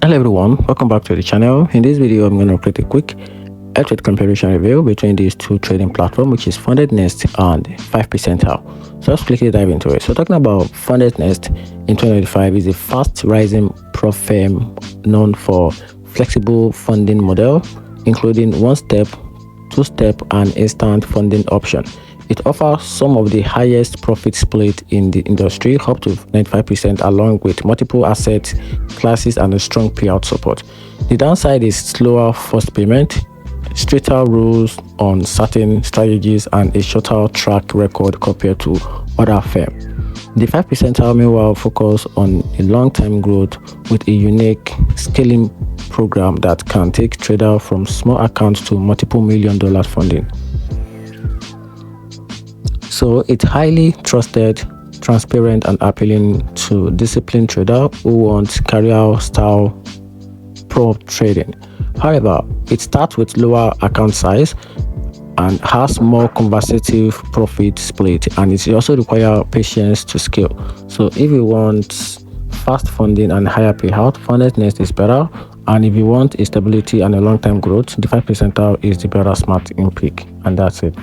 Hello everyone, welcome back to the channel. In this video I'm going to create a quick trade comparison review between these two trading platforms, which is FundedNext and 5% How. So let's quickly dive into it. So talking about FundedNext in 2025 is a fast rising prop firm known for flexible funding model, including one-step, two-step and instant funding option. It offers some of the highest profit split in the industry, up to 95%, along with multiple asset classes and a strong payout support. The downside is slower first payment, stricter rules on certain strategies, and a shorter track record compared to other firms. The 5% meanwhile focus on a long-term growth with a unique scaling program that can take traders from small accounts to multiple $1 million funding. So it's highly trusted, transparent, and appealing to disciplined traders who want career-style prop trading. However, it starts with lower account size and has more conservative profit split, and it also requires patience to scale. So if you want fast funding and higher payout, FundedNext is better. And if you want a stability and a long-term growth, the 5% is the better smart in pick. And that's it.